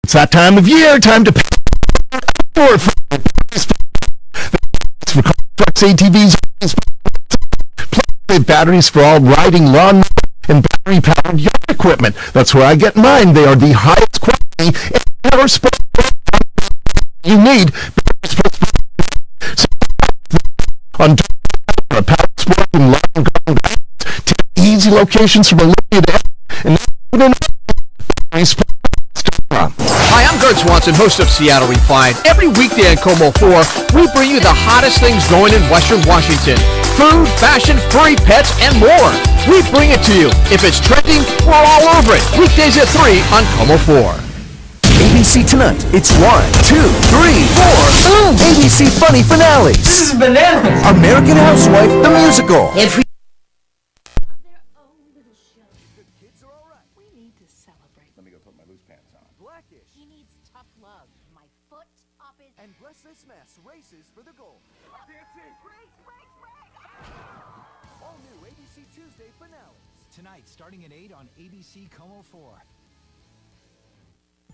It's that time of year, time to pay for trucks, ATVs, batteries for all riding, lawn, and battery-powered yard equipment. That's where I get mine. They are the highest quality power sport you need. On power sport and lawn ground to easy locations from Olympic and Hi, I'm Gert Swanson, host of Seattle Refined. Every weekday on Como 4, we bring you the hottest things going in Western Washington. Food, fashion, furry pets, and more. We bring it to you. If it's trending, we're all over it. Weekdays at 3 on Como 4. ABC Tonight. It's 1, 2, 3, 4. Boom! ABC Funny Finales. This is bananas. American Housewife, the musical. And bless this mess, races for the goal. All new ABC Tuesday finales. Tonight, starting at 8 on ABC Como 4.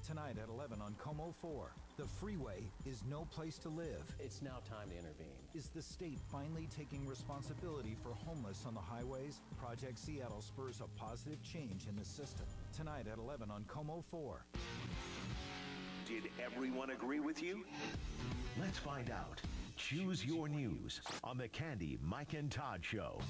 Tonight at 11 on Como 4. The freeway is no place to live. It's now time to intervene. Is the state finally taking responsibility for homeless on the highways? Project Seattle spurs a positive change in the system. Tonight at 11 on Como 4. Did everyone agree with you? Let's find out. Choose your news on the Candy, Mike, and Todd Show.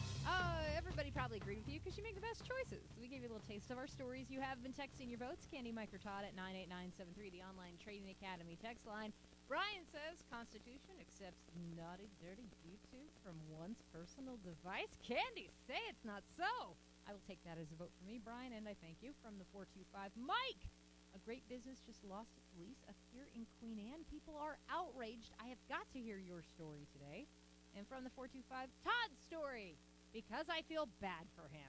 Everybody probably agreed with you because you make the best choices. We gave you a little taste of our stories. You have been texting your votes. Candy, Mike, or Todd at 98973, the online trading academy text line. Brian says Constitution accepts naughty, dirty YouTube from one's personal device. Candy, say it's not so. I will take that as a vote for me, Brian, and I thank you. From the 425, Mike. A great business just lost its lease up here in Queen Anne. People are outraged. I have got to hear your story today. And from the 425, Todd's story, because I feel bad for him.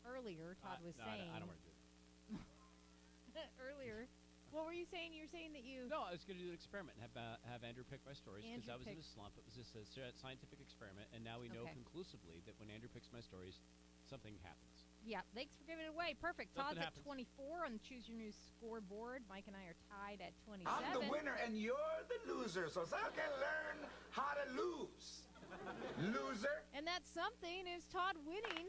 Earlier, Todd was saying... I don't want to do it. Earlier, what were you saying? You were saying that you... No, I was going to do an experiment and have Andrew pick my stories because I was in a slump. It was just a scientific experiment, and now we know conclusively that when Andrew picks my stories, something happens. Yeah, thanks for giving it away. Perfect. Something Todd's happens. at 24 on the Choose Your News scoreboard. Mike and I are tied at 27. I'm the winner and you're the loser, so I can learn how to lose. Loser. And that something is Todd winning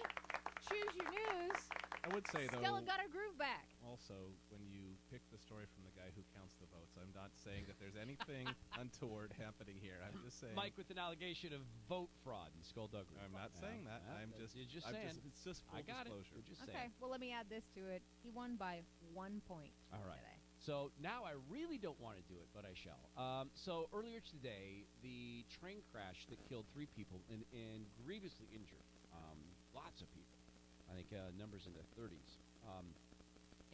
Choose Your News. I would say, though, Stella got her groove back. Also, when you pick the story from the guy who counts the votes, I'm not saying that there's anything untoward happening here. I'm just saying. Mike with an allegation of vote fraud and skullduggery. I'm not saying that. You're just saying. It's just full disclosure. You're just Okay, saying. well, let me add this to it. He won by 1 point All right. today. So now I really don't want to do it, but I shall. So earlier today, the train crash that killed 3 people and grievously injured lots of people. I think numbers in the 30s.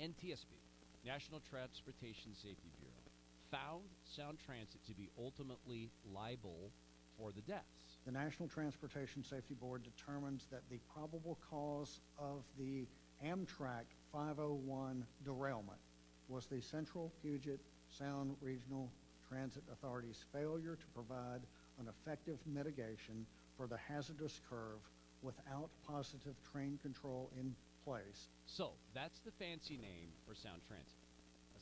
NTSB, National Transportation Safety Bureau, found Sound Transit to be ultimately liable for the deaths. The National Transportation Safety Board determines that the probable cause of the Amtrak 501 derailment was the Central Puget Sound Regional Transit Authority's failure to provide an effective mitigation for the hazardous curve without positive train control in place. So that's the fancy name for Sound Transit.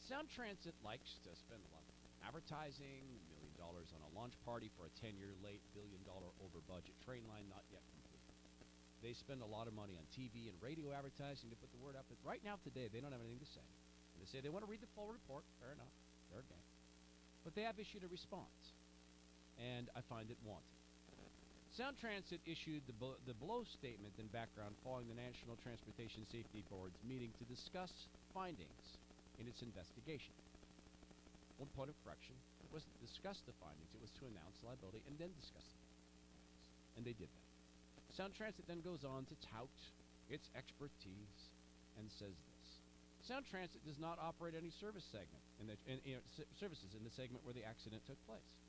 Sound Transit likes to spend a lot of advertising, $1 million on a launch party for a 10-year late, $1 billion over budget train line not yet complete. They spend a lot of money on TV and radio advertising to put the word out. But right now, today, they don't have anything to say. And they say they want to read the full report. Fair enough. Fair game. But they have issued a response. And I find it wanting. Sound Transit issued the below statement and background following the National Transportation Safety Board's meeting to discuss findings in its investigation. One point of correction, it wasn't to discuss the findings, it was to announce liability and then discuss the findings. And they did that. Sound Transit then goes on to tout its expertise and says this. Sound Transit does not operate any service segment services in the segment where the accident took place.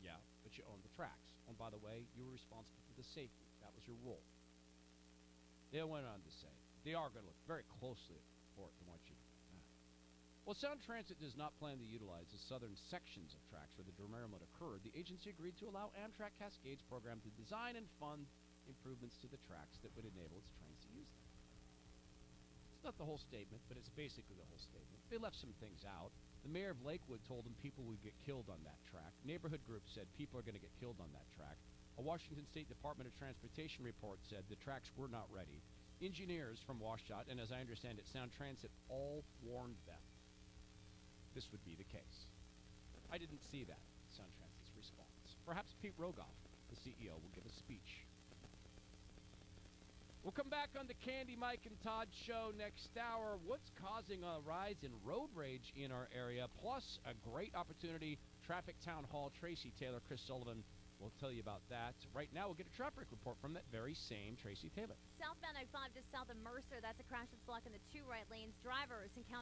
Yeah, but you own the tracks. And by the way, you were responsible for the safety. That was your role. They went on to say, they are going to look very closely at the report and want you to know that. Well, Sound Transit does not plan to utilize the southern sections of tracks where the derailment occurred. The agency agreed to allow Amtrak Cascades program to design and fund improvements to the tracks that would enable its trains to use them. It's not the whole statement, but it's basically the whole statement. They left some things out. The mayor of Lakewood told them people would get killed on that track. Neighborhood groups said people are going to get killed on that track. A Washington State Department of Transportation report said the tracks were not ready. Engineers from WashDOT, and as I understand it, Sound Transit, all warned them this would be the case. I didn't see that, Sound Transit's response. Perhaps Pete Rogoff, the CEO, will give a speech. We'll come back on the Candy, Mike, and Todd show next hour. What's causing a rise in road rage in our area? Plus, a great opportunity. Traffic Town Hall. Tracy Taylor, Chris Sullivan will tell you about that. Right now, we'll get a traffic report from that very same Tracy Taylor. Southbound I-5 just south of Mercer. That's a crash that's blocking the two right lanes. Drivers encounter